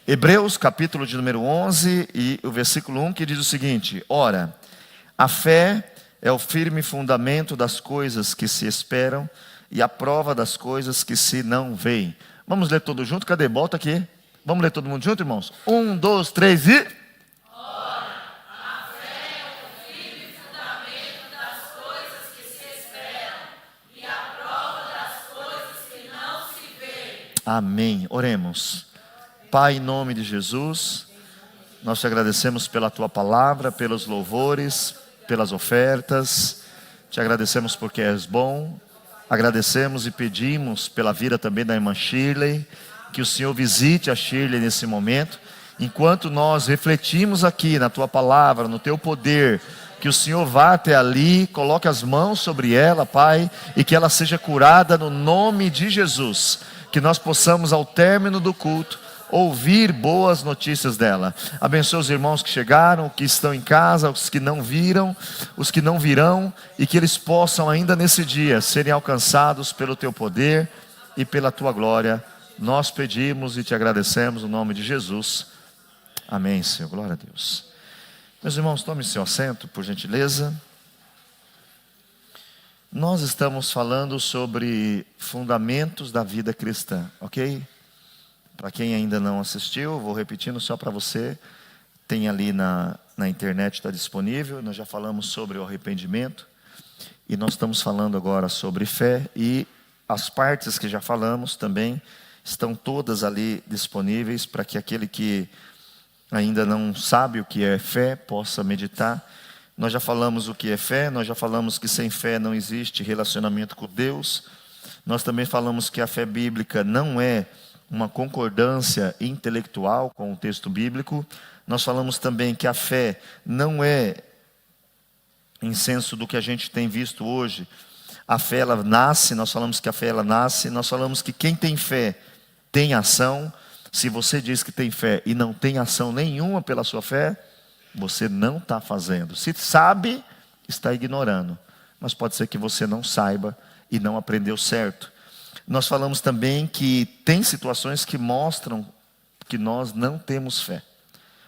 Hebreus, capítulo de número 11 e o versículo 1, que diz o seguinte: ora, a fé é o firme fundamento das coisas que se esperam e a prova das coisas que se não veem. Vamos ler todo junto? Cadê? Volta aqui. Vamos ler todo mundo junto, irmãos? 1, 2, 3 e... Ora, a fé é o firme fundamento das coisas que se esperam e a prova das coisas que não se veem. Amém. Oremos. Pai, em nome de Jesus, nós te agradecemos pela tua palavra, pelos louvores, pelas ofertas. Te agradecemos porque és bom. Agradecemos e pedimos pela vida também da irmã Shirley, que o Senhor visite a Shirley nesse momento. Enquanto nós refletimos aqui na tua palavra, no teu poder, que o Senhor vá até ali, coloque as mãos sobre ela, Pai, e que ela seja curada no nome de Jesus. Que nós possamos, ao término do culto, ouvir boas notícias dela. Abençoa os irmãos que chegaram, que estão em casa, os que não viram, os que não virão, e que eles possam ainda nesse dia serem alcançados pelo teu poder e pela tua glória. Nós pedimos e te agradecemos no nome de Jesus. Amém, Senhor. Glória a Deus. Meus irmãos, tome seu assento, por gentileza. Nós estamos falando sobre fundamentos da vida cristã, ok? Para quem ainda não assistiu, vou repetindo só para você. Tem ali na internet, está disponível. Nós já falamos sobre o arrependimento. E nós estamos falando agora sobre fé. E as partes que já falamos também estão todas ali disponíveis para que aquele que ainda não sabe o que é fé possa meditar. Nós já falamos o que é fé. Nós já falamos que sem fé não existe relacionamento com Deus. Nós também falamos que a fé bíblica não é uma concordância intelectual com o texto bíblico. Nós falamos também que a fé não é, em senso do que a gente tem visto hoje, a fé ela nasce. Nós falamos que a fé ela nasce. Nós falamos que quem tem fé tem ação. Se você diz que tem fé e não tem ação nenhuma pela sua fé, você não está fazendo. Se sabe, está ignorando. Mas pode ser que você não saiba e não aprendeu certo. Nós falamos também que tem situações que mostram que nós não temos fé.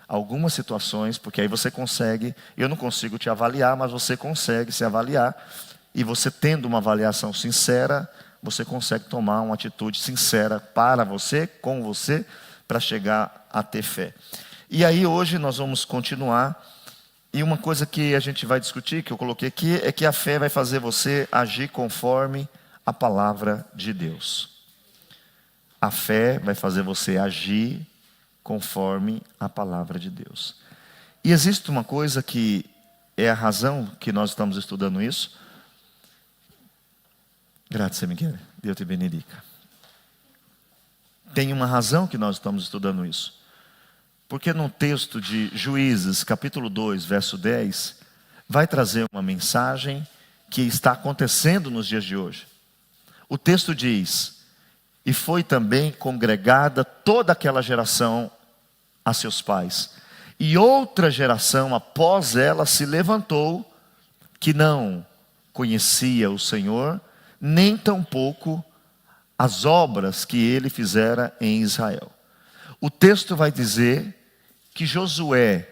Algumas situações, porque aí você consegue, eu não consigo te avaliar, mas você consegue se avaliar. E você tendo uma avaliação sincera, você consegue tomar uma atitude sincera para você, com você, para chegar a ter fé. E aí hoje nós vamos continuar. E uma coisa que a gente vai discutir, que eu coloquei aqui, é que a fé vai fazer você agir conforme a palavra de Deus. A fé vai fazer você agir conforme a palavra de Deus. E existe uma coisa que é a razão que nós estamos estudando isso. Grazie, Michele. Deus te benedica. Tem uma razão que nós estamos estudando isso. Porque no texto de Juízes, capítulo 2, verso 10, vai trazer uma mensagem que está acontecendo nos dias de hoje. O texto diz: e foi também congregada toda aquela geração a seus pais. E outra geração após ela se levantou, que não conhecia o Senhor, nem tampouco as obras que ele fizera em Israel. O texto vai dizer que Josué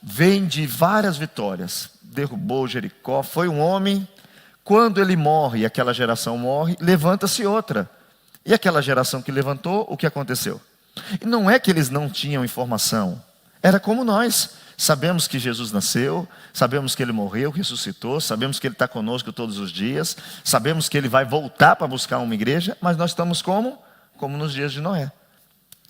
vem de várias vitórias, derrubou Jericó, foi um homem. Quando ele morre, aquela geração morre, levanta-se outra. E aquela geração que levantou, o que aconteceu? E não é que eles não tinham informação. Era como nós. Sabemos que Jesus nasceu, sabemos que ele morreu, ressuscitou, sabemos que ele está conosco todos os dias, sabemos que ele vai voltar para buscar uma igreja, mas nós estamos como? Como nos dias de Noé.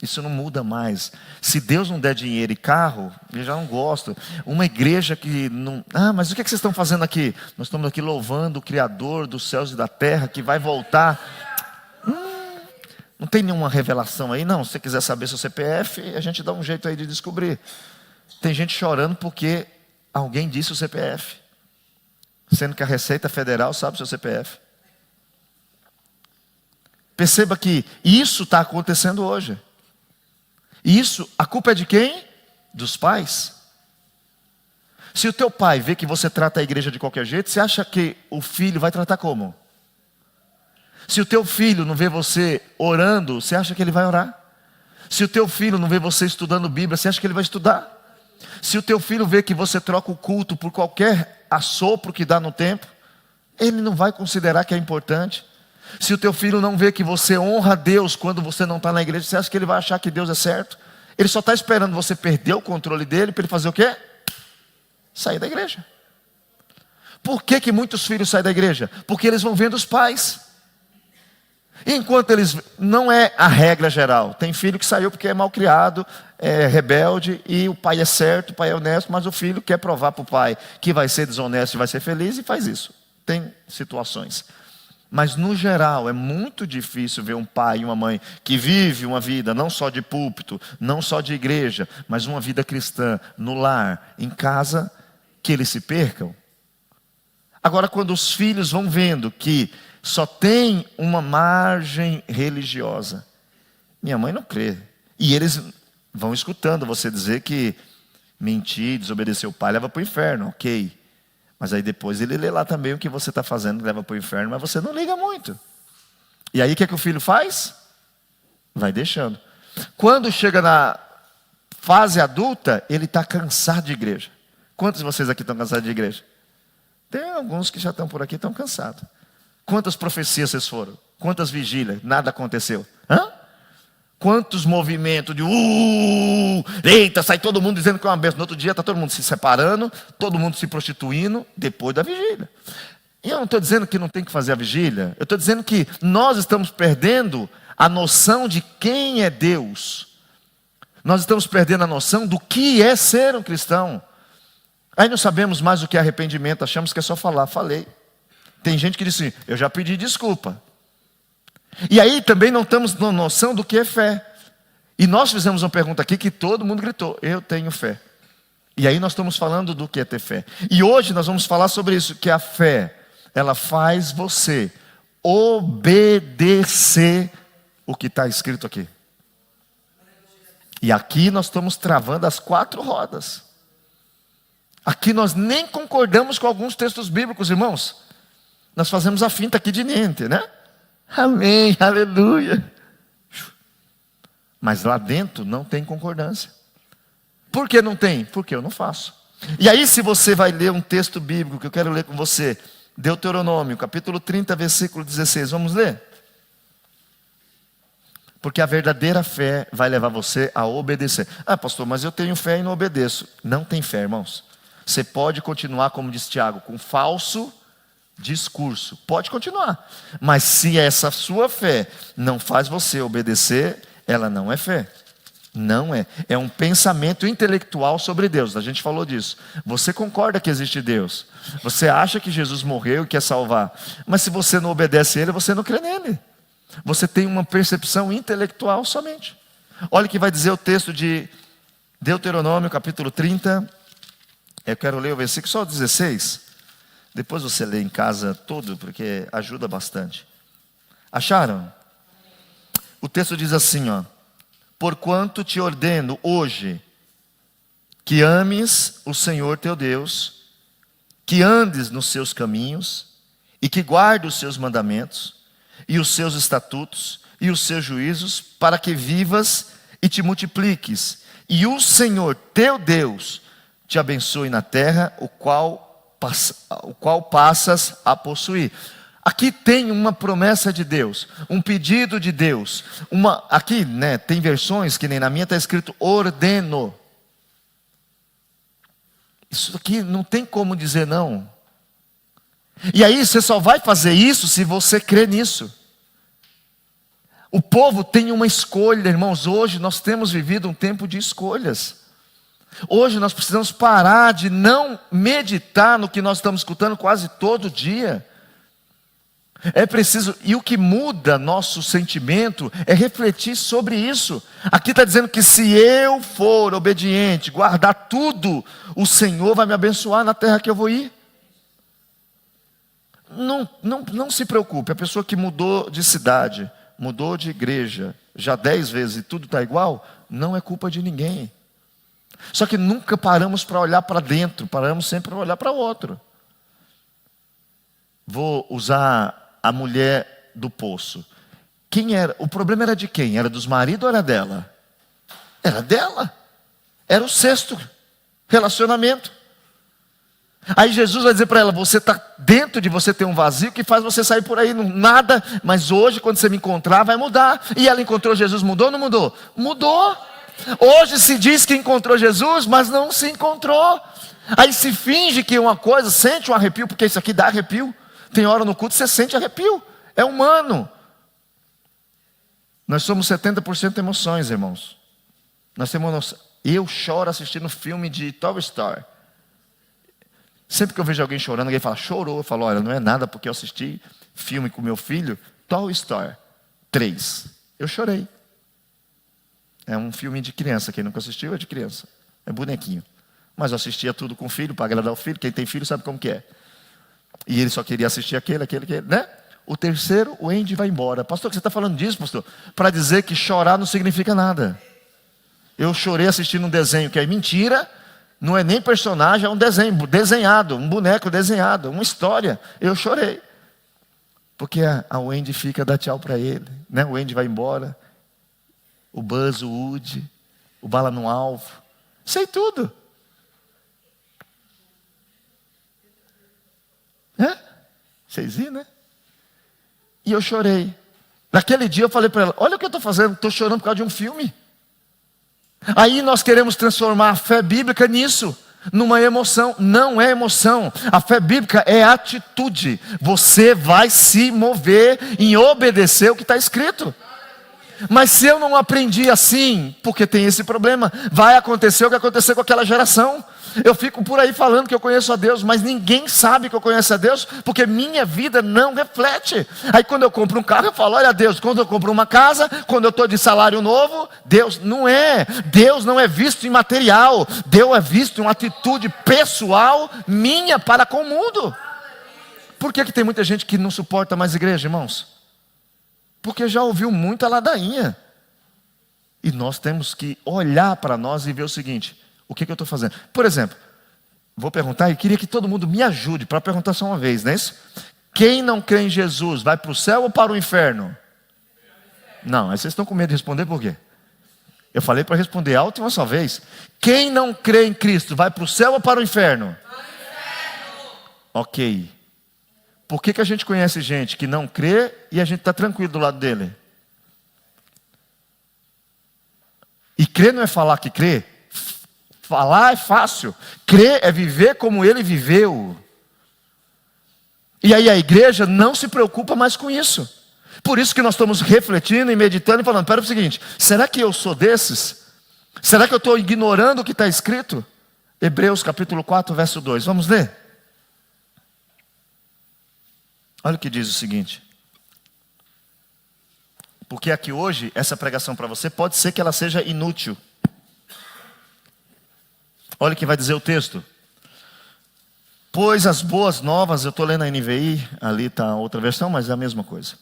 Isso não muda mais. Se Deus não der dinheiro e carro, eu já não gosto. Uma igreja que não... mas o que vocês estão fazendo aqui? Nós estamos aqui louvando o Criador dos céus e da terra, que vai voltar. Não tem nenhuma revelação aí, não. Se você quiser saber seu CPF, a gente dá um jeito aí de descobrir. Tem gente chorando porque alguém disse o CPF. Sendo que a Receita Federal sabe o seu CPF. Perceba que isso está acontecendo hoje. Isso, a culpa é de quem? Dos pais. Se o teu pai vê que você trata a igreja de qualquer jeito, você acha que o filho vai tratar como? Se o teu filho não vê você orando, você acha que ele vai orar? Se o teu filho não vê você estudando Bíblia, você acha que ele vai estudar? Se o teu filho vê que você troca o culto por qualquer assopro que dá no tempo, ele não vai considerar que é importante. Se o teu filho não vê que você honra a Deus quando você não está na igreja, você acha que ele vai achar que Deus é certo? Ele só está esperando você perder o controle dele para ele fazer o quê? Sair da igreja. Por que muitos filhos saem da igreja? Porque eles vão vendo os pais. Enquanto eles, não é a regra geral. Tem filho que saiu porque é mal criado, é rebelde, e o pai é certo, o pai é honesto, mas o filho quer provar para o pai que vai ser desonesto e vai ser feliz e faz isso. Tem situações. Mas no geral é muito difícil ver um pai e uma mãe que vive uma vida não só de púlpito, não só de igreja, mas uma vida cristã no lar, em casa, que eles se percam. Agora, quando os filhos vão vendo que só tem uma margem religiosa, minha mãe não crê, e eles vão escutando você dizer que mentir, desobedecer o pai leva para o inferno, ok. Mas aí depois ele lê lá também o que você está fazendo, leva para o inferno, mas você não liga muito. E aí o que é que o filho faz? Vai deixando. Quando chega na fase adulta, ele está cansado de igreja. Quantos de vocês aqui estão cansados de igreja? Tem alguns que já estão por aqui, estão cansados. Quantas profecias vocês foram? Quantas vigílias? Nada aconteceu. Hã? Quantos movimentos de eita, sai todo mundo dizendo que é uma bênção. No outro dia está todo mundo se separando, todo mundo se prostituindo, depois da vigília. E eu não estou dizendo que não tem que fazer a vigília. Eu estou dizendo que nós estamos perdendo a noção de quem é Deus. Nós estamos perdendo a noção do que é ser um cristão. Aí não sabemos mais o que é arrependimento, achamos que é só falar, falei. Tem gente que diz assim, eu já pedi desculpa. E aí também não estamos na noção do que é fé. E nós fizemos uma pergunta aqui que todo mundo gritou, eu tenho fé. E aí nós estamos falando do que é ter fé. E hoje nós vamos falar sobre isso, que a fé, ela faz você obedecer o que está escrito aqui. E aqui nós estamos travando as 4 rodas. Aqui nós nem concordamos com alguns textos bíblicos, irmãos. Nós fazemos a finta aqui de mente, né? Amém, aleluia. Mas lá dentro não tem concordância. Por que não tem? Porque eu não faço. E aí se você vai ler um texto bíblico que eu quero ler com você, Deuteronômio, capítulo 30, versículo 16, vamos ler? Porque a verdadeira fé vai levar você a obedecer. Ah, pastor, mas eu tenho fé e não obedeço. Não tem fé, irmãos. Você pode continuar, como diz Tiago, com falso discurso. Pode continuar. Mas se essa sua fé não faz você obedecer, ela não é fé. Não é. É um pensamento intelectual sobre Deus. A gente falou disso. Você concorda que existe Deus. Você acha que Jesus morreu e quer salvar. Mas se você não obedece a Ele, você não crê nele. Você tem uma percepção intelectual somente. Olha o que vai dizer o texto de Deuteronômio, capítulo 30. Eu quero ler o versículo só 16. Depois você lê em casa todo, porque ajuda bastante. Acharam? O texto diz assim, ó. Porquanto te ordeno hoje que ames o Senhor teu Deus, que andes nos seus caminhos e que guarde os seus mandamentos e os seus estatutos e os seus juízos, para que vivas e te multipliques. E o Senhor teu Deus te abençoe na terra, o qual passas a possuir. Aqui tem uma promessa de Deus, um pedido de Deus. Aqui, né, tem versões que nem na minha está escrito ordeno. Isso aqui não tem como dizer não. E aí você só vai fazer isso se você crer nisso. O povo tem uma escolha, irmãos. Hoje nós temos vivido um tempo de escolhas. Hoje nós precisamos parar de não meditar no que nós estamos escutando quase todo dia. É preciso, e o que muda nosso sentimento é refletir sobre isso. Aqui está dizendo que se eu for obediente, guardar tudo, o Senhor vai me abençoar na terra que eu vou ir. Não se preocupe, a pessoa que mudou de cidade, mudou de igreja, já 10 vezes e tudo está igual, não é culpa de ninguém. Só que nunca paramos para olhar para dentro, paramos sempre para olhar para o outro. Vou usar a mulher do poço. Quem era? O problema era de quem? Era dos maridos ou era dela? Era dela. Era o sexto relacionamento. Aí Jesus vai dizer para ela: você está dentro de você, tem um vazio que faz você sair por aí, nada. Mas hoje, quando você me encontrar, vai mudar. E ela encontrou Jesus, mudou ou não mudou? Mudou. Hoje se diz que encontrou Jesus, mas não se encontrou. Aí se finge que uma coisa, sente um arrepio, porque isso aqui dá arrepio. Tem hora no culto, você sente arrepio. É humano. Nós somos 70% emoções, irmãos. Nós temos noção. Eu choro assistindo filme de Toy Story. Sempre que eu vejo alguém chorando, alguém fala, chorou. Eu falo, olha, não é nada, porque eu assisti filme com meu filho, Toy Story 3. Eu chorei. É um filme de criança. Quem nunca assistiu é de criança. É bonequinho. Mas eu assistia tudo com o filho, para agradar o filho. Quem tem filho sabe como que é. E ele só queria assistir aquele, né? O terceiro, o Andy vai embora. Pastor, que você está falando disso, pastor? Para dizer que chorar não significa nada. Eu chorei assistindo um desenho que é mentira. Não é nem personagem, é um desenho desenhado, um boneco desenhado, uma história. Eu chorei. Porque a Wendy fica, dá tchau para ele, né? O Wendy vai embora. O Buzz, o Woody, o bala no alvo. Sei tudo. Vocês viram, né? E eu chorei. Naquele dia eu falei para ela, olha o que eu estou fazendo, estou chorando por causa de um filme. Aí nós queremos transformar a fé bíblica nisso, numa emoção. Não é emoção. A fé bíblica é atitude. Você vai se mover em obedecer o que está escrito. Mas se eu não aprendi assim, porque tem esse problema, vai acontecer o que aconteceu com aquela geração. Eu fico por aí falando que eu conheço a Deus, mas ninguém sabe que eu conheço a Deus, porque minha vida não reflete. Aí quando eu compro um carro, eu falo, olha Deus, quando eu compro uma casa, quando eu estou de salário novo, Deus não é visto em material, Deus é visto em uma atitude pessoal minha para com o mundo. Por que tem muita gente que não suporta mais igreja, irmãos? Porque já ouviu muita ladainha. E nós temos que olhar para nós e ver o seguinte, o que eu estou fazendo? Por exemplo, vou perguntar, e queria que todo mundo me ajude para perguntar só uma vez, não é isso? Quem não crê em Jesus, vai para o céu ou para o inferno? Não, aí vocês estão com medo de responder por quê? Eu falei para responder alto uma só vez. Quem não crê em Cristo, vai para o céu ou para o inferno? Para o inferno. Ok. Por que a gente conhece gente que não crê e a gente está tranquilo do lado dele? E crer não é falar que crê. Falar é fácil. Crer é viver como ele viveu. E aí a igreja não se preocupa mais com isso. Por isso que nós estamos refletindo e meditando e falando, espera o seguinte, será que eu sou desses? Será que eu estou ignorando o que está escrito? Hebreus capítulo 4, verso 2. Vamos ler? Olha o que diz o seguinte. Porque aqui hoje, essa pregação para você, pode ser que ela seja inútil. Olha o que vai dizer o texto. Pois as boas novas, eu estou lendo a NVI, ali está outra versão, mas é a mesma coisa.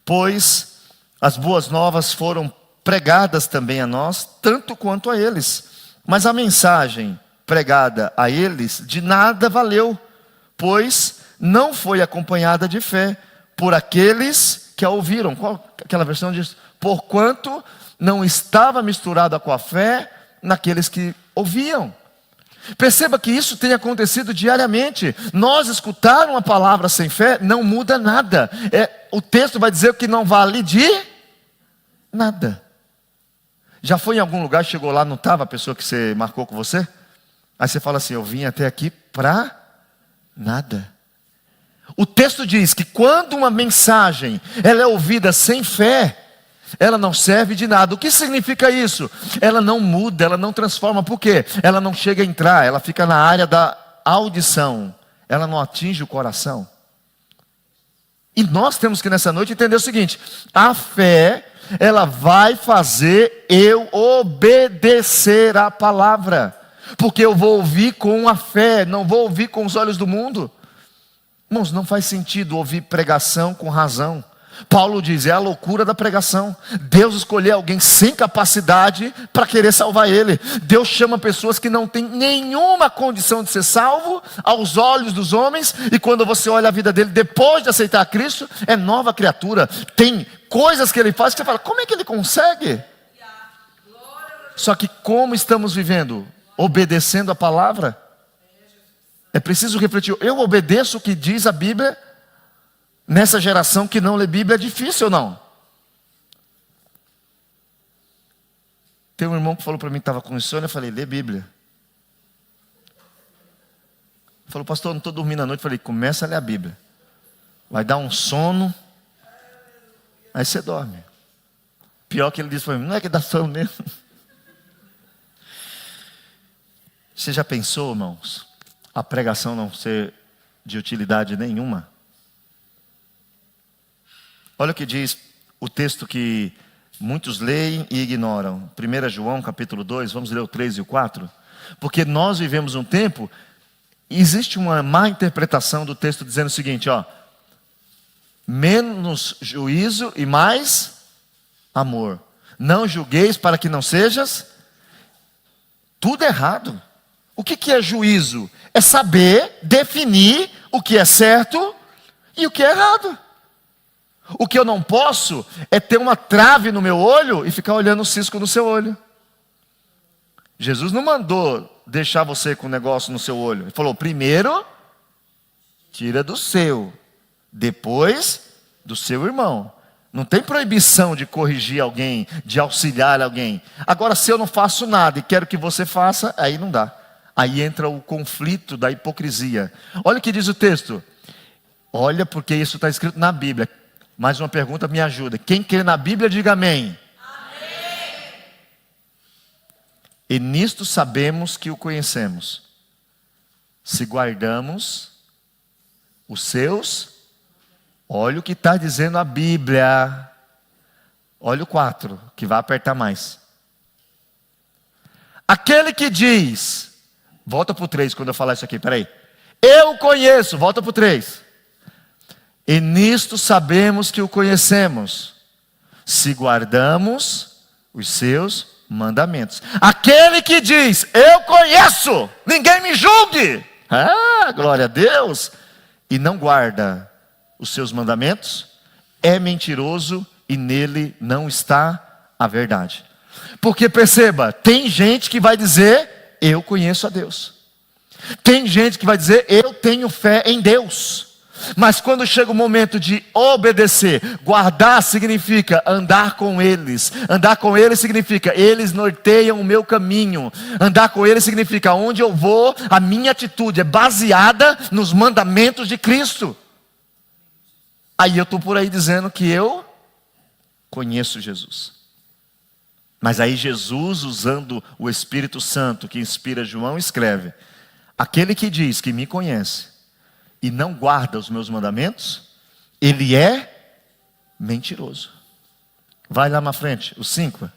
Pois as boas novas foram pregadas também a nós, tanto quanto a eles. Mas a mensagem pregada a eles de nada valeu, pois não foi acompanhada de fé por aqueles que a ouviram. Qual aquela versão diz? Porquanto não estava misturada com a fé naqueles que ouviam. Perceba que isso tem acontecido diariamente. Nós escutar uma palavra sem fé não muda nada. O texto vai dizer que não vale de nada. Já foi em algum lugar, chegou lá, não estava a pessoa que você marcou com você? Aí você fala assim, eu vim até aqui para nada. O texto diz que quando uma mensagem ela é ouvida sem fé, ela não serve de nada. O que significa isso? Ela não muda, ela não transforma. Por quê? Ela não chega a entrar, ela fica na área da audição. Ela não atinge o coração. E nós temos que nessa noite entender o seguinte: a fé, ela vai fazer eu obedecer à palavra. Porque eu vou ouvir com a fé, não vou ouvir com os olhos do mundo. Irmãos, não faz sentido ouvir pregação com razão. Paulo diz, é a loucura da pregação. Deus escolheu alguém sem capacidade para querer salvar ele. Deus chama pessoas que não têm nenhuma condição de ser salvo aos olhos dos homens. E quando você olha a vida dele depois de aceitar Cristo, é nova criatura. Tem coisas que ele faz que você fala, como é que ele consegue? Só que como estamos vivendo? Obedecendo a palavra? É preciso refletir. Eu obedeço o que diz a Bíblia? Nessa geração que não lê Bíblia, é difícil ou não? Tem um irmão que falou para mim que estava com insônia. Eu falei, lê Bíblia. Ele falou, pastor, eu não estou dormindo à noite. Eu falei, começa a ler a Bíblia. Vai dar um sono. Aí você dorme. Pior que ele disse para mim, não é que dá sono mesmo. Você já pensou, irmãos, a pregação não ser de utilidade nenhuma? Olha o que diz o texto que muitos leem e ignoram. 1 João capítulo 2, vamos ler o 3 e o 4. Porque nós vivemos um tempo, existe uma má interpretação do texto dizendo o seguinte, ó. Menos juízo e mais amor. Não julgueis para que não sejas. Tudo errado. O que é juízo? É saber definir o que é certo e o que é errado. O que eu não posso é ter uma trave no meu olho e ficar olhando o cisco no seu olho. Jesus não mandou deixar você com um negócio no seu olho. Ele falou, primeiro, tira do seu. Depois, do seu irmão. Não tem proibição de corrigir alguém, de auxiliar alguém. Agora, se eu não faço nada e quero que você faça, aí não dá. Aí entra o conflito da hipocrisia. Olha o que diz o texto. Olha, porque isso está escrito na Bíblia. Mais uma pergunta me ajuda. Quem crê na Bíblia, diga amém. Amém. E nisto sabemos que o conhecemos. Se guardamos os seus. Olha o que está dizendo a Bíblia. Olha o 4, que vai apertar mais. Aquele que diz, volta para o 3 quando eu falar isso aqui, peraí. Eu conheço, volta para o 3. E nisto sabemos que o conhecemos, se guardamos os seus mandamentos. Aquele que diz, eu conheço, ninguém me julgue. Ah, glória a Deus. E não guarda os seus mandamentos, é mentiroso e nele não está a verdade. Porque perceba, tem gente que vai dizer, eu conheço a Deus. Tem gente que vai dizer, eu tenho fé em Deus. Mas quando chega o momento de obedecer, guardar significa andar com eles. Andar com eles significa, eles norteiam o meu caminho. Andar com eles significa, onde eu vou, a minha atitude é baseada nos mandamentos de Cristo. Aí eu estou por aí dizendo que eu conheço Jesus. Mas aí Jesus, usando o Espírito Santo que inspira João, escreve, aquele que diz que me conhece e não guarda os meus mandamentos, ele é mentiroso. Vai lá na frente, o 5.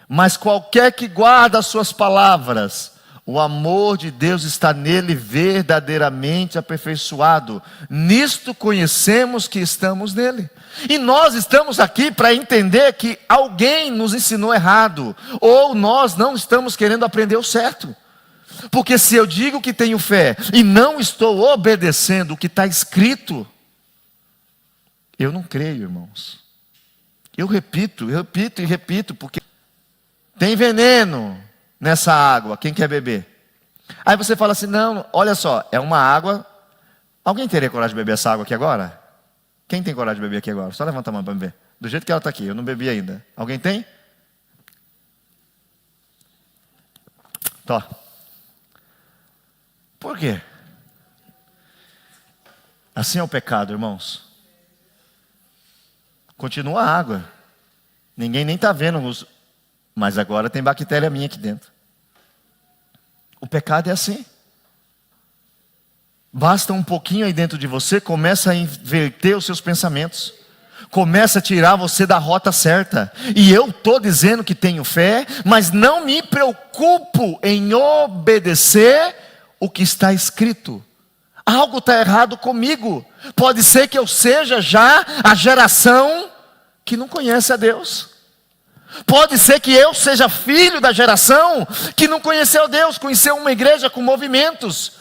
Mas qualquer que guarda as suas palavras, o amor de Deus está nele verdadeiramente aperfeiçoado. Nisto conhecemos que estamos nele. E nós estamos aqui para entender que alguém nos ensinou errado, ou nós não estamos querendo aprender o certo. Porque se eu digo que tenho fé e não estou obedecendo o que está escrito, eu não creio, irmãos. Eu repito e repito, porque tem veneno nessa água, quem quer beber? Aí você fala assim, não, olha só, é uma água. Alguém teria coragem de beber essa água aqui agora? Quem tem coragem de beber aqui agora? Só levanta a mão para beber. Do jeito que ela está aqui, eu não bebi ainda. Alguém tem? Tó. Por quê? Assim é o pecado, irmãos. Continua a água. Ninguém nem está vendo, mas agora tem bactéria minha aqui dentro. O pecado é assim. Basta um pouquinho aí dentro de você, começa a inverter os seus pensamentos. Começa a tirar você da rota certa. E eu estou dizendo que tenho fé, mas não me preocupo em obedecer o que está escrito. Algo está errado comigo. Pode ser que eu seja já a geração que não conhece a Deus. Pode ser que eu seja filho da geração que não conheceu Deus, conheceu uma igreja com movimentos.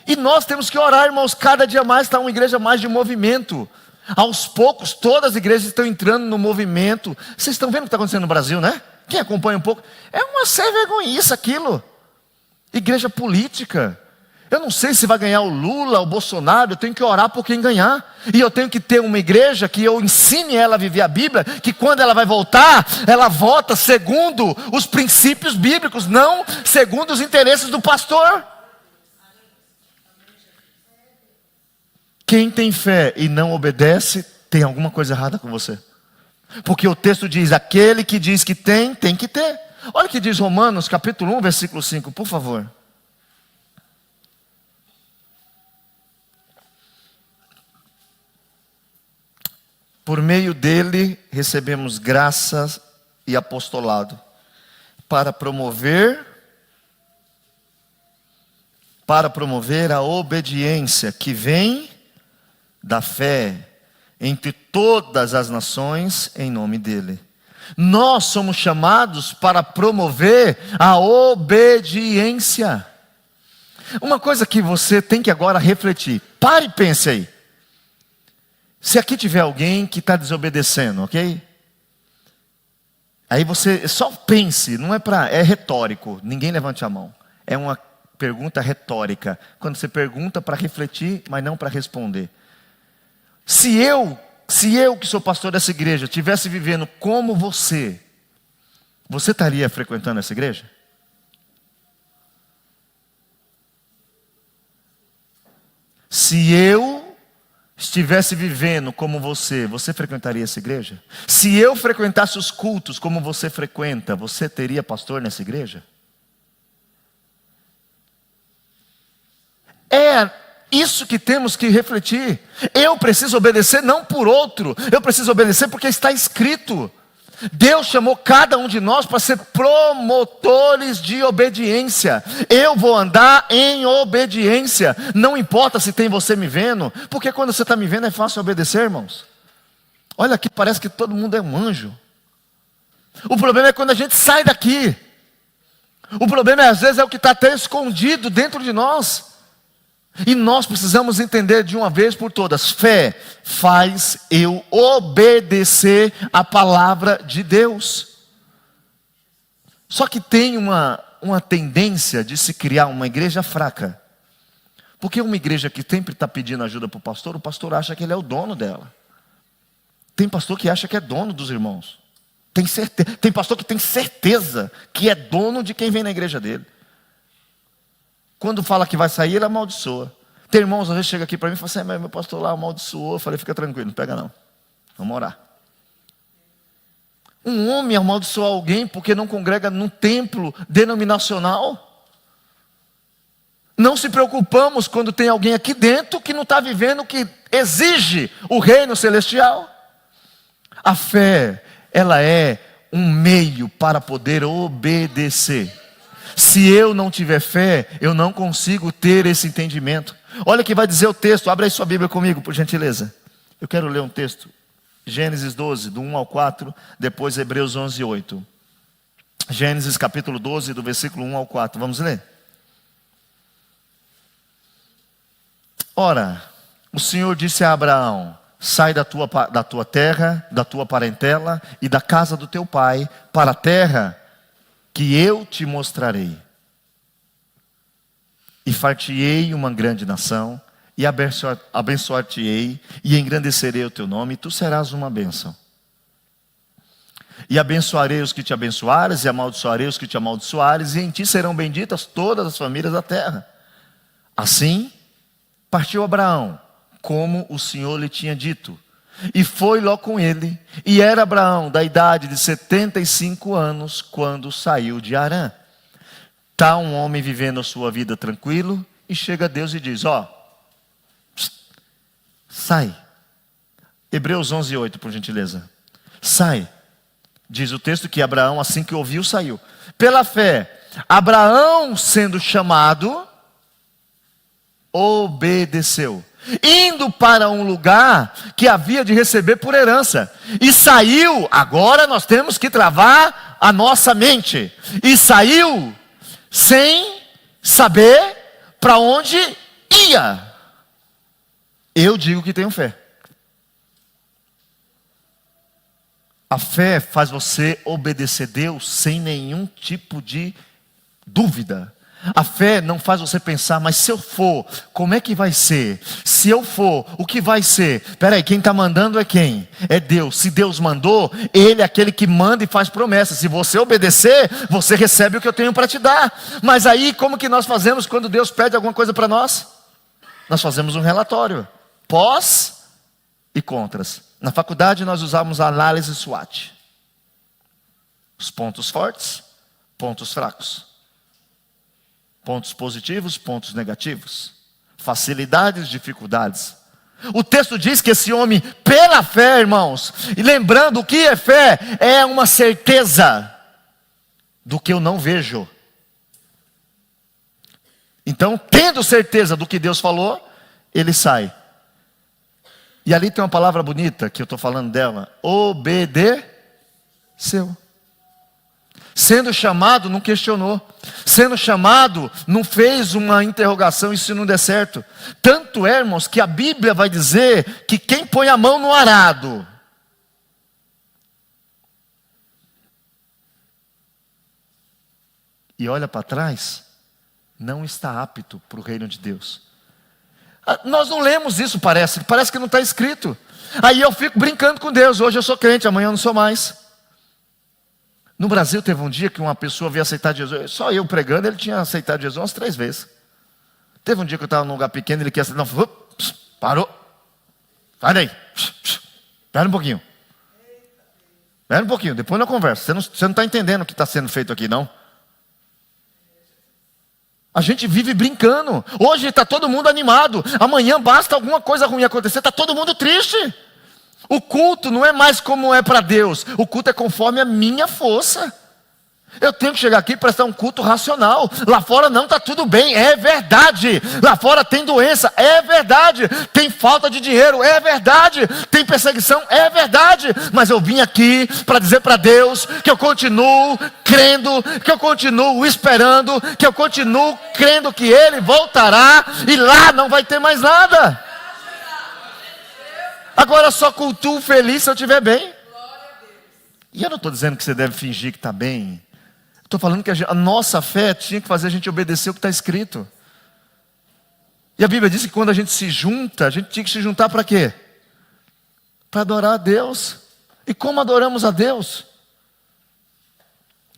E nós temos que orar, irmãos, cada dia mais está uma igreja mais de movimento. Aos poucos, todas as igrejas estão entrando no movimento. Vocês estão vendo o que está acontecendo no Brasil, né? Quem acompanha um pouco, é uma sem vergonhice aquilo. Igreja política. Eu não sei se vai ganhar o Lula, o Bolsonaro, eu tenho que orar por quem ganhar. E eu tenho que ter uma igreja que eu ensine ela a viver a Bíblia, que quando ela vai voltar, ela volta segundo os princípios bíblicos, não segundo os interesses do pastor. Quem tem fé e não obedece, tem alguma coisa errada com você. Porque o texto diz, aquele que diz que tem que ter. Olha o que diz Romanos capítulo 1, versículo 5, por favor. Por meio dele recebemos graças e apostolado para promover a obediência que vem da fé entre todas as nações em nome dele. Nós somos chamados para promover a obediência. Uma coisa que você tem que agora refletir. Pare e pense aí. Se aqui tiver alguém que está desobedecendo, ok? Aí você só pense, não é retórico, ninguém levante a mão. É uma pergunta retórica, quando você pergunta para refletir, mas não para responder. Se eu que sou pastor dessa igreja, estivesse vivendo como você estaria frequentando essa igreja? Se eu estivesse vivendo como você frequentaria essa igreja? Se eu frequentasse os cultos como você frequenta, você teria pastor nessa igreja? É isso que temos que refletir. Eu preciso obedecer não por outro, eu preciso obedecer porque está escrito. Deus chamou cada um de nós para ser promotores de obediência. Eu vou andar em obediência. Não importa se tem você me vendo, porque quando você está me vendo é fácil obedecer, irmãos. Olha aqui, parece que todo mundo é um anjo. O problema é quando a gente sai daqui. O problema às vezes é o que está até escondido dentro de nós. E nós precisamos entender de uma vez por todas: fé faz eu obedecer a palavra de Deus. Só que tem uma tendência de se criar uma igreja fraca. Porque uma igreja que sempre está pedindo ajuda para o pastor acha que ele é o dono dela. Tem pastor que acha que é dono dos irmãos. Tem pastor que tem certeza que é dono de quem vem na igreja dele. Quando fala que vai sair, ele amaldiçoa. Tem irmãos, às vezes chega aqui para mim e fala assim: meu pastor lá amaldiçoou. Eu falei: fica tranquilo, não pega não. Vamos orar. Um homem amaldiçoar alguém porque não congrega num templo denominacional? Não se preocupamos quando tem alguém aqui dentro que não está vivendo o que exige o reino celestial. A fé, ela é um meio para poder obedecer. Se eu não tiver fé, eu não consigo ter esse entendimento. Olha o que vai dizer o texto. Abre aí sua Bíblia comigo, por gentileza. Eu quero ler um texto. Gênesis 12, do 1 ao 4, depois Hebreus 11, 8. Gênesis capítulo 12, do versículo 1 ao 4. Vamos ler? Ora, o Senhor disse a Abraão: sai da tua terra, da tua parentela e da casa do teu pai, para a terra que eu te mostrarei. E far-te-ei uma grande nação, e abençoar-te-ei, e engrandecerei o teu nome, e tu serás uma bênção. E abençoarei os que te abençoares, e amaldiçoarei os que te amaldiçoares, e em ti serão benditas todas as famílias da terra. Assim, partiu Abraão, como o Senhor lhe tinha dito. E foi Ló com ele, e era Abraão da idade de 75 anos, quando saiu de Harã. Está um homem vivendo a sua vida tranquilo, e chega a Deus e diz: sai. Hebreus 11, 8, por gentileza. Sai. Diz o texto que Abraão, assim que ouviu, saiu. Pela fé, Abraão, sendo chamado, obedeceu, indo para um lugar que havia de receber por herança. E saiu, agora nós temos que travar a nossa mente. E saiu sem saber para onde ia. Eu digo que tenho fé. A fé faz você obedecer Deus sem nenhum tipo de dúvida. A fé não faz você pensar, mas se eu for, como é que vai ser? Se eu for, o que vai ser? Espera aí, quem está mandando é quem? É Deus. Se Deus mandou, Ele é aquele que manda e faz promessa. Se você obedecer, você recebe o que eu tenho para te dar. Mas aí, como que nós fazemos quando Deus pede alguma coisa para nós? Nós fazemos um relatório, pós e contras. Na faculdade nós usamos a análise SWOT. Os pontos fortes, pontos fracos. Pontos positivos, pontos negativos. Facilidades, dificuldades. O texto diz que esse homem, pela fé, irmãos, e lembrando o que é fé, é uma certeza do que eu não vejo. Então, tendo certeza do que Deus falou, ele sai. E ali tem uma palavra bonita, que eu estou falando dela, obedeceu. Sendo chamado, não questionou. Sendo chamado, não fez uma interrogação, e se não der certo. Tanto é, irmãos, que a Bíblia vai dizer que quem põe a mão no arado e olha para trás, não está apto para o reino de Deus. Nós não lemos isso, parece que não está escrito. Aí eu fico brincando com Deus, hoje eu sou crente, amanhã eu não sou mais. No Brasil teve um dia que uma pessoa veio aceitar Jesus, só eu pregando, ele tinha aceitado Jesus umas 3 vezes. Teve um dia que eu estava num lugar pequeno, ele queria aceitar, não, parou, sai daí, espera um pouquinho. Espera um pouquinho, depois na conversa, você não está entendendo o que está sendo feito aqui não. A gente vive brincando, hoje está todo mundo animado, amanhã basta alguma coisa ruim acontecer, está todo mundo triste. O culto não é mais como é para Deus, o culto é conforme a minha força. Eu tenho que chegar aqui e prestar um culto racional. Lá fora não está tudo bem, é verdade. Lá fora tem doença, é verdade. Tem falta de dinheiro, é verdade. Tem perseguição, é verdade. Mas eu vim aqui para dizer para Deus que eu continuo crendo, que eu continuo esperando, que eu continuo crendo que Ele voltará e lá não vai ter mais nada. Agora eu só cultuo feliz se eu estiver bem. E eu não estou dizendo que você deve fingir que está bem. Estou falando que a nossa fé tinha que fazer a gente obedecer o que está escrito. E a Bíblia diz que quando a gente se junta, a gente tinha que se juntar para quê? Para adorar a Deus. E como adoramos a Deus?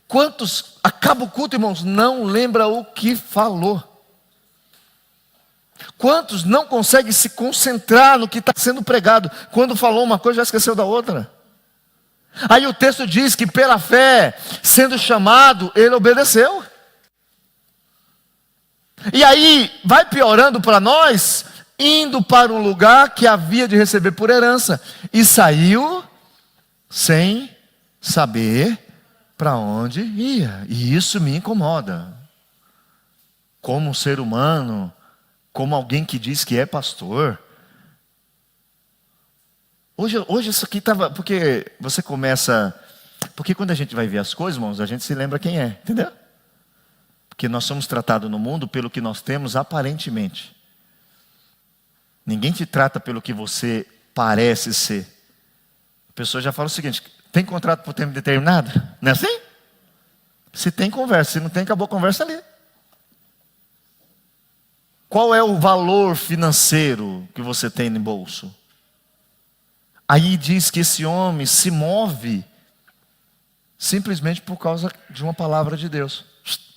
Quantos, acaba o culto, irmãos, não lembra o que falou? Quantos não conseguem se concentrar no que está sendo pregado? Quando falou uma coisa, já esqueceu da outra. Aí o texto diz que pela fé, sendo chamado, ele obedeceu. E aí vai piorando para nós, indo para um lugar que havia de receber por herança. E saiu sem saber para onde ia. E isso me incomoda. Como um ser humano, como alguém que diz que é pastor. Hoje isso aqui estava, porque você começa, porque quando a gente vai ver as coisas, irmãos, a gente se lembra quem é, entendeu? Porque nós somos tratados no mundo pelo que nós temos aparentemente. Ninguém te trata pelo que você parece ser. A pessoa já fala o seguinte, tem contrato por tempo determinado? Não é assim? Se tem, conversa, se não tem, acabou a conversa ali. Qual é o valor financeiro que você tem no bolso? Aí diz que esse homem se move simplesmente por causa de uma palavra de Deus.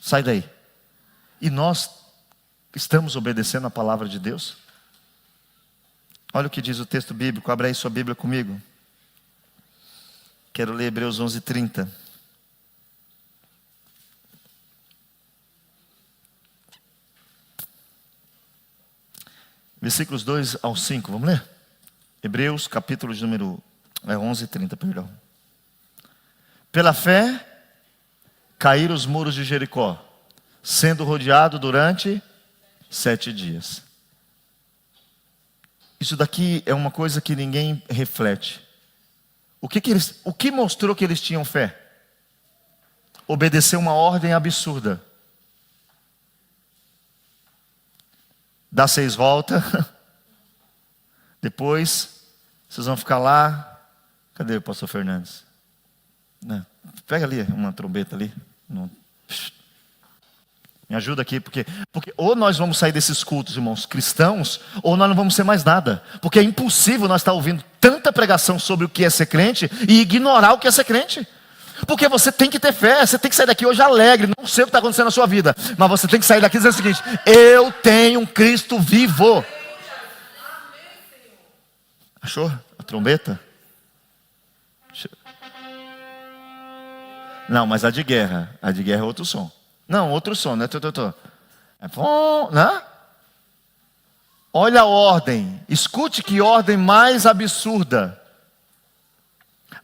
Sai daí. E nós estamos obedecendo a palavra de Deus? Olha o que diz o texto bíblico. Abre aí sua Bíblia comigo. Quero ler Hebreus 11:30. Versículos 2 ao 5, vamos ler? Hebreus, capítulo de número 11:30, perdão. Pela fé, caíram os muros de Jericó, sendo rodeado durante 7 dias. Isso daqui é uma coisa que ninguém reflete. O que mostrou que eles tinham fé? Obedecer uma ordem absurda. Dá 6 voltas. Depois, vocês vão ficar lá. Cadê o pastor Fernandes? Né? Pega ali uma trombeta ali. Me ajuda aqui, porque ou nós vamos sair desses cultos, irmãos, cristãos, ou nós não vamos ser mais nada. Porque é impossível nós estar ouvindo tanta pregação sobre o que é ser crente e ignorar o que é ser crente. Porque você tem que ter fé, você tem que sair daqui hoje alegre, não sei o que está acontecendo na sua vida, mas você tem que sair daqui dizendo o seguinte: eu tenho um Cristo vivo. Achou a trombeta? Não, mas a de guerra é outro som. Não, outro som, né? É bom, né? Olha a ordem, escute que ordem mais absurda.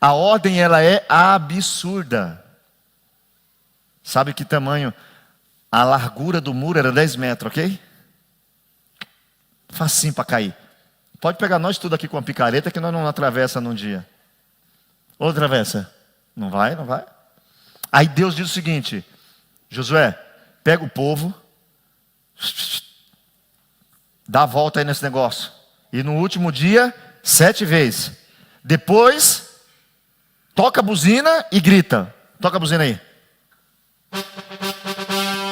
A ordem, ela é absurda. Sabe que tamanho? A largura do muro era 10 metros, ok? Facinho para cair. Pode pegar nós tudo aqui com uma picareta que nós não atravessa num dia. Ou atravessa? Não vai, não vai. Aí Deus diz o seguinte: Josué, pega o povo, dá a volta aí nesse negócio. E no último dia, 7 vezes. Depois, toca a buzina e grita. Toca a buzina aí.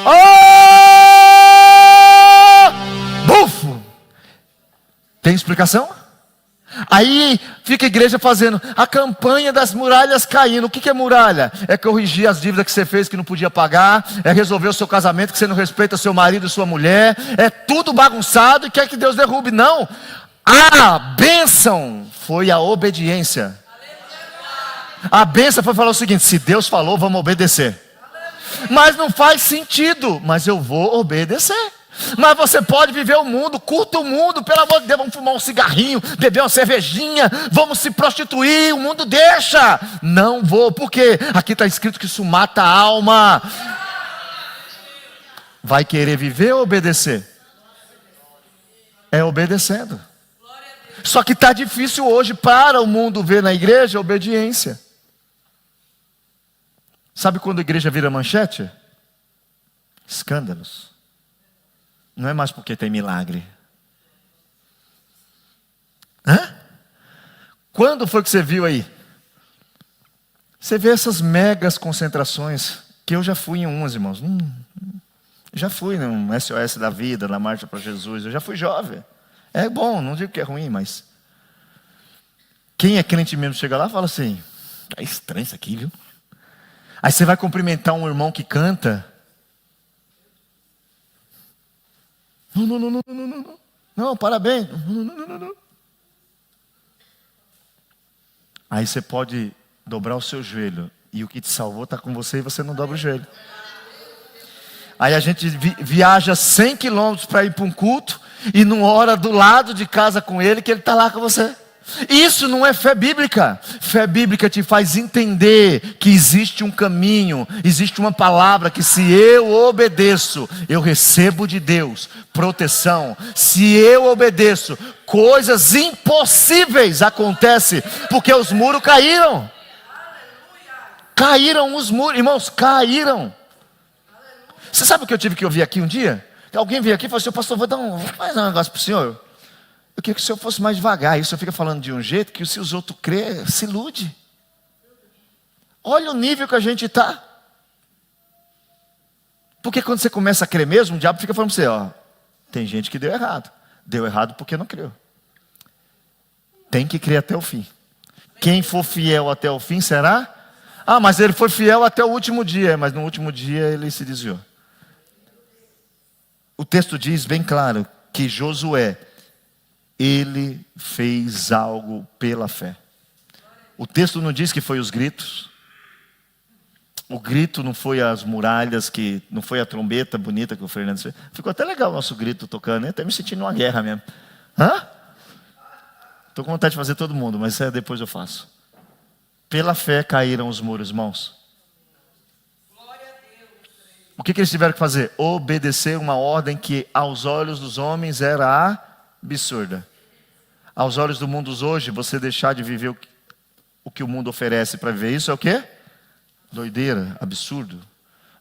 Oh! Bufo! Tem explicação? Aí fica a igreja fazendo a campanha das muralhas caindo. O que é muralha? É corrigir as dívidas que você fez que não podia pagar. É resolver o seu casamento que você não respeita seu marido e sua mulher. É tudo bagunçado e quer que Deus derrube. Não. A bênção foi a obediência. A bênção foi falar o seguinte: se Deus falou, vamos obedecer. Mas não faz sentido. Mas eu vou obedecer. Mas você pode viver o mundo, curta o mundo, pelo amor de Deus, vamos fumar um cigarrinho, beber uma cervejinha, vamos se prostituir, o mundo deixa. Não vou, porque aqui está escrito que isso mata a alma. Vai querer viver ou obedecer? É obedecendo. Só que está difícil hoje para o mundo ver na igreja a obediência. Sabe quando a igreja vira manchete? Escândalos. Não é mais porque tem milagre. Hã? Quando foi que você viu aí? Você vê essas megas concentrações, que eu já fui em umas, irmãos. Já fui num SOS da vida, na Marcha para Jesus. Eu já fui jovem. É bom, não digo que é ruim, mas quem é crente mesmo chega lá e fala assim: é estranho isso aqui, viu? Aí você vai cumprimentar um irmão que canta. Não, parabéns. Não. Aí você pode dobrar o seu joelho e o que te salvou está com você e você não dobra o joelho. Aí a gente viaja 100 quilômetros para ir para um culto e não ora do lado de casa com ele, que ele está lá com você. Isso não é fé bíblica. Fé bíblica te faz entender que existe um caminho, existe uma palavra que se eu obedeço, eu recebo de Deus proteção. Se eu obedeço, coisas impossíveis acontecem, porque os muros caíram. Caíram os muros, irmãos, caíram. Você sabe o que eu tive que ouvir aqui um dia? Alguém veio aqui e falou assim: pastor, vou fazer um negócio para o senhor. Eu queria que o senhor fosse mais devagar. E o senhor fica falando de um jeito que se os outros crêem, se ilude. Olha o nível que a gente está. Porque quando você começa a crer mesmo, o diabo fica falando para você: ó, tem gente que deu errado. Deu errado porque não creu. Tem que crer até o fim. Quem for fiel até o fim será? Ah, mas ele foi fiel até o último dia. Mas no último dia ele se desviou. O texto diz bem claro que Josué, ele fez algo pela fé. O texto não diz que foi os gritos. O grito não foi as muralhas, que não foi a trombeta bonita que o Fernando fez. Ficou até legal o nosso grito tocando, né? Até me sentindo numa guerra mesmo. Estou com vontade de fazer todo mundo, mas depois eu faço. Pela fé caíram os muros, irmãos. O que eles tiveram que fazer? Obedecer uma ordem que aos olhos dos homens era absurda. Aos olhos do mundo hoje, você deixar de viver o que o mundo oferece para viver isso é o quê? Doideira, absurdo.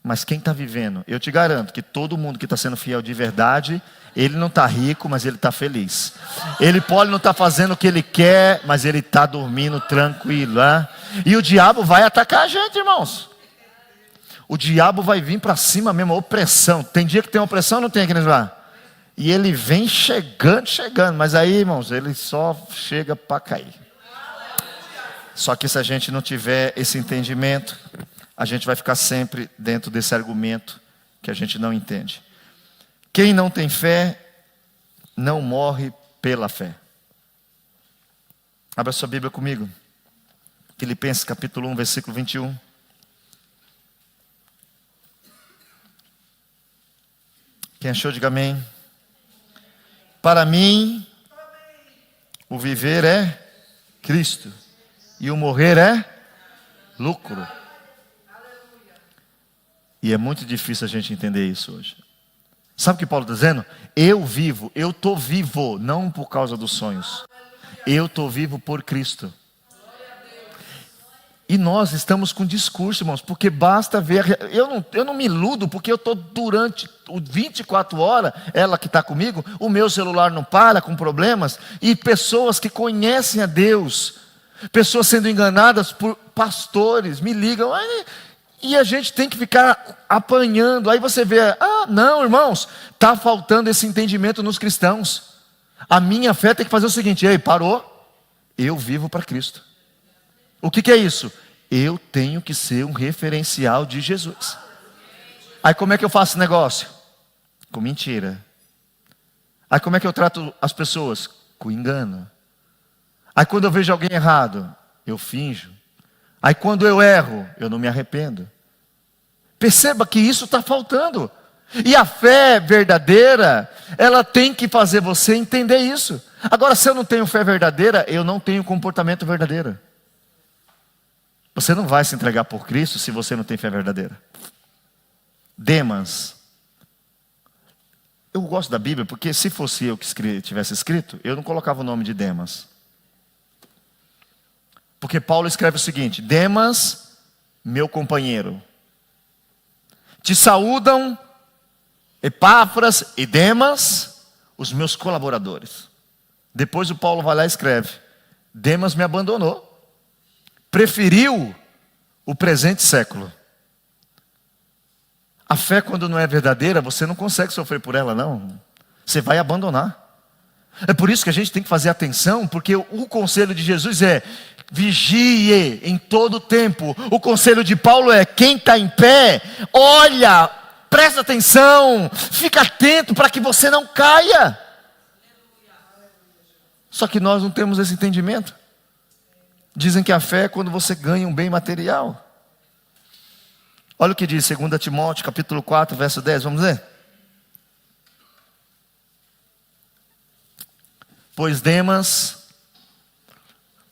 Mas quem está vivendo, eu te garanto que todo mundo que está sendo fiel de verdade, ele não está rico, mas ele está feliz. Ele pode não estar fazendo o que ele quer, mas ele está dormindo tranquilo. Né? E o diabo vai atacar a gente, irmãos. O diabo vai vir para cima mesmo, opressão. Tem dia que tem opressão ou não tem aqui nesse lugar? E ele vem chegando. Mas aí, irmãos, ele só chega para cair. Só que se a gente não tiver esse entendimento, a gente vai ficar sempre dentro desse argumento que a gente não entende. Quem não tem fé, não morre pela fé. Abra sua Bíblia comigo. Filipenses capítulo 1, versículo 21. Quem achou, diga amém. Para mim, o viver é Cristo. E o morrer é lucro. E é muito difícil a gente entender isso hoje. Sabe o que Paulo está dizendo? Eu vivo, eu estou vivo, não por causa dos sonhos. Eu estou vivo por Cristo. E nós estamos com discurso, irmãos, porque basta ver. Eu não me iludo, porque eu estou durante 24 horas, ela que está comigo, o meu celular não para com problemas, e pessoas que conhecem a Deus, pessoas sendo enganadas por pastores, me ligam, e a gente tem que ficar apanhando. Aí você vê, não, irmãos, está faltando esse entendimento nos cristãos. A minha fé tem que fazer o seguinte: ei, parou, eu vivo para Cristo. O que é isso? Eu tenho que ser um referencial de Jesus. Aí como é que eu faço negócio? Com mentira. Aí como é que eu trato as pessoas? Com engano. Aí quando eu vejo alguém errado, eu finjo. Aí quando eu erro, eu não me arrependo. Perceba que isso está faltando. E a fé verdadeira, ela tem que fazer você entender isso. Agora, se eu não tenho fé verdadeira, eu não tenho comportamento verdadeiro. Você não vai se entregar por Cristo se você não tem fé verdadeira. Demas. Eu gosto da Bíblia porque se fosse eu que tivesse escrito, eu não colocava o nome de Demas. Porque Paulo escreve o seguinte: Demas, meu companheiro. Te saúdam Epáfras e Demas, os meus colaboradores. Depois o Paulo vai lá e escreve: Demas me abandonou. Preferiu o presente século. A fé, quando não é verdadeira, você não consegue sofrer por ela, não. Você vai abandonar. É por isso que a gente tem que fazer atenção, porque o conselho de Jesus é: vigie em todo tempo. O conselho de Paulo é: quem está em pé, olha, presta atenção, fica atento para que você não caia. Só que nós não temos esse entendimento. Dizem que a fé é quando você ganha um bem material. Olha o que diz 2 Timóteo capítulo 4, verso 10, vamos ler?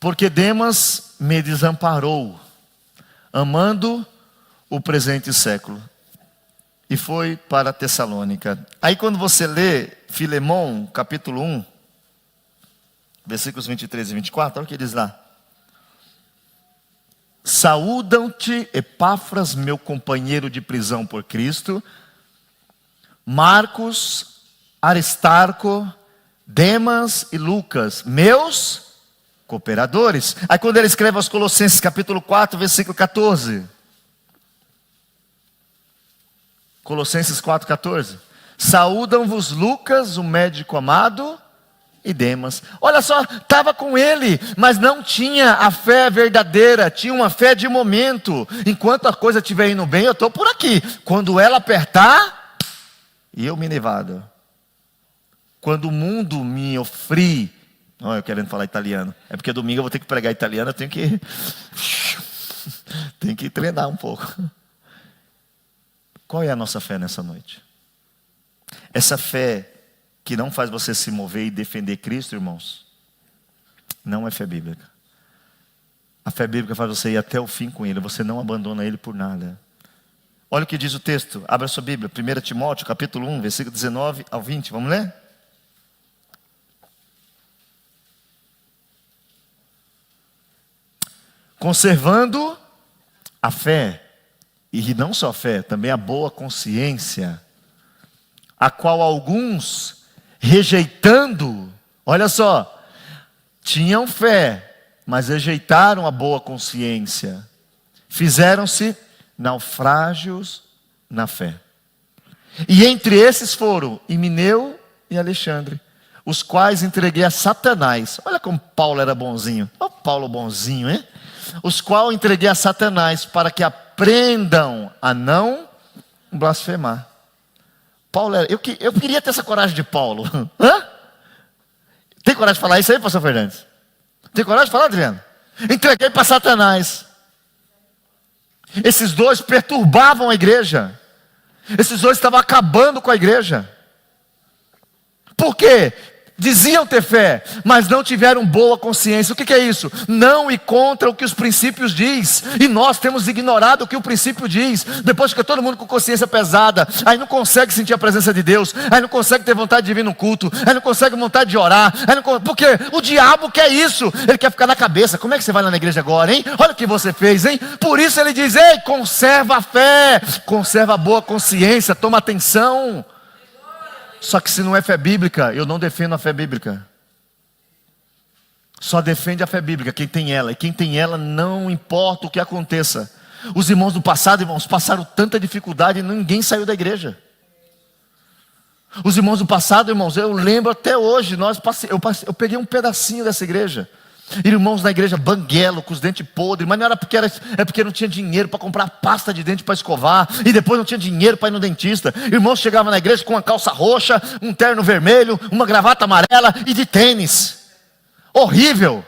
Porque Demas me desamparou, amando o presente século, e foi para Tessalônica. Aí quando você lê Filemão capítulo 1, versículos 23 e 24, olha o que diz lá. Saúdam-te, Epáfras, meu companheiro de prisão por Cristo, Marcos, Aristarco, Demas e Lucas, meus cooperadores. Aí quando ele escreve aos Colossenses capítulo 4, versículo 14. Colossenses 4, 14. Saúdam-vos Lucas, o médico amado, e Demas. Olha só, estava com ele, mas não tinha a fé verdadeira, tinha uma fé de momento. Enquanto a coisa estiver indo bem, eu estou por aqui. Quando ela apertar, eu me nevado. Quando o mundo me ofri, eu querendo falar italiano, é porque domingo eu vou ter que pregar italiano, eu tenho que treinar um pouco. Qual é a nossa fé nessa noite? Essa fé que não faz você se mover e defender Cristo, irmãos, não é fé bíblica. A fé bíblica faz você ir até o fim com Ele, você não abandona Ele por nada. Olha o que diz o texto, abra sua Bíblia, 1 Timóteo, capítulo 1, versículo 19 ao 20, vamos ler? Conservando a fé E não só fé, também a boa consciência, a qual alguns, rejeitando, olha só, tinham fé, mas rejeitaram a boa consciência, fizeram-se naufrágios na fé. E entre esses foram Himeneu e Alexandre, os quais entreguei a Satanás. Olha como Paulo era bonzinho. Olha o Paulo bonzinho, hein? Os quais entreguei a Satanás para que aprendam a não blasfemar. Paulo era, eu queria ter essa coragem de Paulo. Hã? Tem coragem de falar isso aí, pastor Fernandes? Tem coragem de falar, Adriano? Entreguei para Satanás. Esses dois perturbavam a igreja. Esses dois estavam acabando com a igreja. Por quê? Diziam ter fé, mas não tiveram boa consciência. O que é isso? Não ir contra o que os princípios diz. E nós temos ignorado o que o princípio diz. Depois fica todo mundo com consciência pesada. Aí não consegue sentir a presença de Deus. Aí não consegue ter vontade de vir no culto. Aí não consegue vontade de orar. Porque o diabo quer isso. Ele quer ficar na cabeça. Como é que você vai lá na igreja agora, hein? Olha o que você fez, hein? Por isso ele diz, ei, conserva a fé. Conserva a boa consciência. Toma atenção. Só que se não é fé bíblica, eu não defendo a fé bíblica. Só defende a fé bíblica quem tem ela. E quem tem ela não importa o que aconteça. Os irmãos do passado, irmãos, passaram tanta dificuldade e ninguém saiu da igreja. Os irmãos do passado, irmãos, eu lembro até hoje, eu peguei um pedacinho dessa igreja. Irmãos na igreja banguelo, com os dentes podres, mas não era porque não tinha dinheiro para comprar pasta de dente para escovar, e depois não tinha dinheiro para ir no dentista. Irmãos chegavam na igreja com uma calça roxa, um terno vermelho, uma gravata amarela e de tênis. Horrível.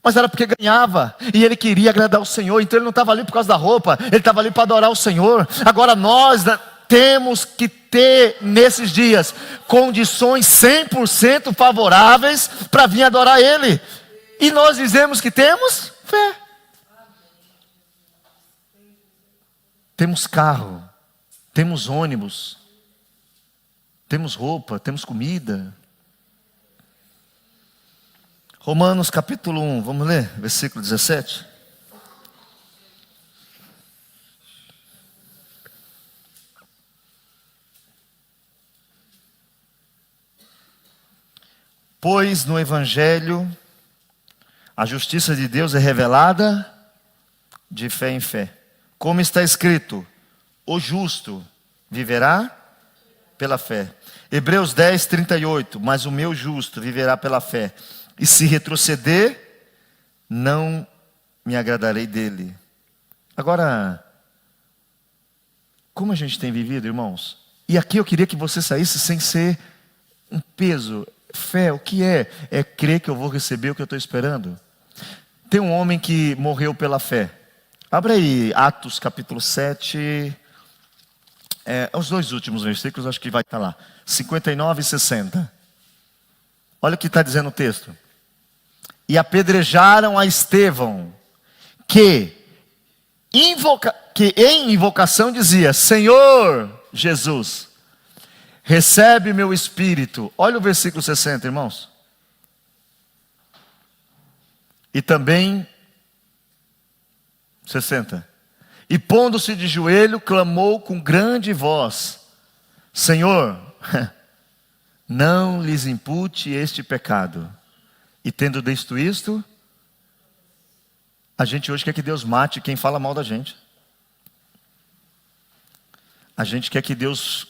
Mas era porque ganhava, e ele queria agradar o Senhor, então ele não estava ali por causa da roupa, ele estava ali para adorar o Senhor. Agora nós temos que ter nesses dias condições 100% favoráveis para vir adorar Ele. E nós dizemos que temos fé. Temos carro, temos ônibus, temos roupa, temos comida. Romanos capítulo 1, vamos ler, versículo 17. Pois no Evangelho a justiça de Deus é revelada de fé em fé. Como está escrito, o justo viverá pela fé. Hebreus 10, 38, mas o meu justo viverá pela fé. E se retroceder, não me agradarei dele. Agora, como a gente tem vivido, irmãos? E aqui eu queria que você saísse sem ser um peso. Fé, o que é? É crer que eu vou receber o que eu estou esperando. Tem um homem que morreu pela fé. Abre aí Atos capítulo 7. Os dois últimos versículos, acho que vai estar lá. 59 e 60. Olha o que está dizendo o texto. E apedrejaram a Estevão, que em invocação dizia, Senhor Jesus, recebe meu espírito. Olha o versículo 60, irmãos. E também 60. E pondo-se de joelho, clamou com grande voz, Senhor, não lhes impute este pecado. E tendo visto isto, a gente hoje quer que Deus mate quem fala mal da gente. A gente quer que Deus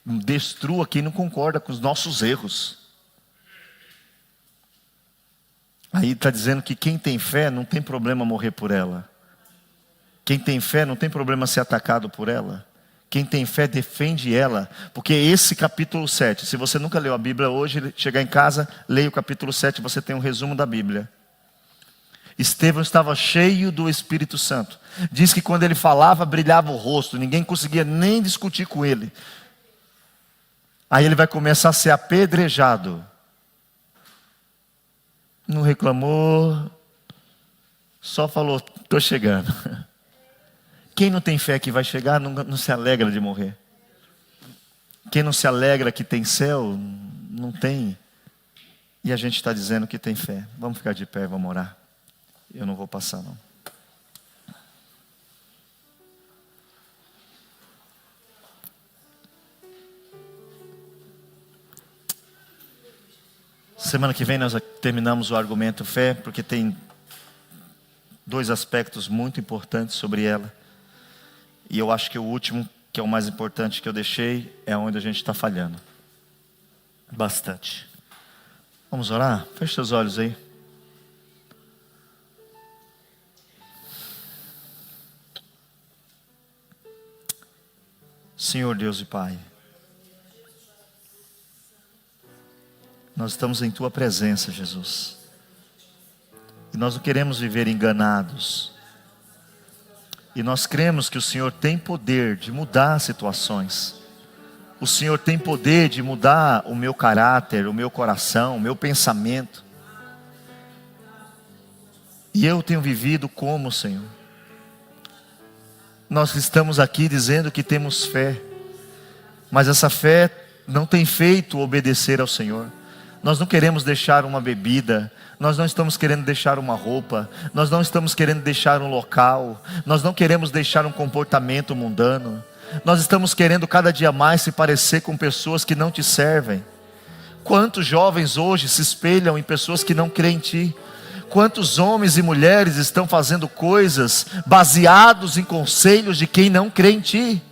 destrua quem não concorda com os nossos erros. Aí está dizendo que quem tem fé não tem problema morrer por ela. Quem tem fé não tem problema ser atacado por ela. Quem tem fé defende ela. Porque esse capítulo 7, se você nunca leu a Bíblia hoje, chegar em casa, leia o capítulo 7, você tem um resumo da Bíblia. Estevão estava cheio do Espírito Santo. Diz que quando ele falava, brilhava o rosto. Ninguém conseguia nem discutir com ele. Aí ele vai começar a ser apedrejado. Não reclamou. Só falou, estou chegando. Quem não tem fé que vai chegar, não se alegra de morrer. Quem não se alegra que tem céu, não tem. E a gente está dizendo que tem fé. Vamos ficar de pé, vamos orar. Eu não vou passar, não. Semana que vem nós terminamos o argumento fé, porque tem 2 aspectos muito importantes sobre ela. E eu acho que o último, que é o mais importante que eu deixei, é onde a gente está falhando. Bastante. Vamos orar? Feche seus olhos aí. Senhor Deus e Pai, nós estamos em Tua presença, Jesus. E nós não queremos viver enganados. E nós cremos que o Senhor tem poder de mudar situações. O Senhor tem poder de mudar o meu caráter, o meu coração, o meu pensamento. E eu tenho vivido como, Senhor? Nós estamos aqui dizendo que temos fé, mas essa fé não tem feito obedecer ao Senhor. Nós não queremos deixar uma bebida, nós não estamos querendo deixar uma roupa, nós não estamos querendo deixar um local, nós não queremos deixar um comportamento mundano. Nós estamos querendo cada dia mais se parecer com pessoas que não te servem. Quantos jovens hoje se espelham em pessoas que não creem em Ti? Quantos homens e mulheres estão fazendo coisas baseados em conselhos de quem não crê em Ti?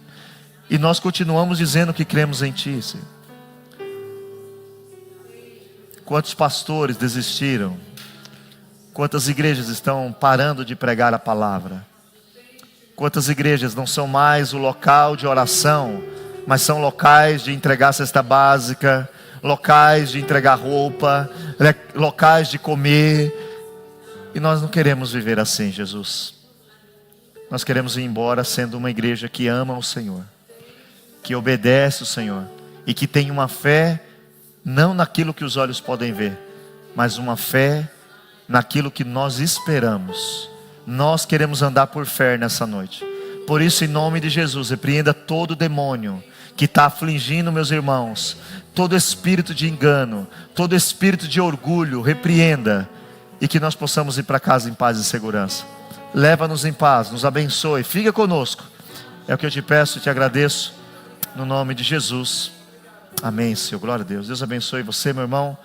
E nós continuamos dizendo que cremos em Ti, Senhor. Quantos pastores desistiram? Quantas igrejas estão parando de pregar a palavra? Quantas igrejas não são mais o local de oração, mas são locais de entregar cesta básica, locais de entregar roupa, locais de comer. E nós não queremos viver assim, Jesus. Nós queremos ir embora sendo uma igreja que ama o Senhor, que obedece o Senhor e que tem uma fé não naquilo que os olhos podem ver, mas uma fé naquilo que nós esperamos. Nós queremos andar por fé nessa noite. Por isso, em nome de Jesus, repreenda todo demônio que está afligindo meus irmãos, todo espírito de engano, todo espírito de orgulho, repreenda, e que nós possamos ir para casa em paz e segurança. Leva-nos em paz, nos abençoe, fica conosco. É o que eu te peço e te agradeço, no nome de Jesus. Amém, Senhor. Glória a Deus. Deus abençoe você, meu irmão.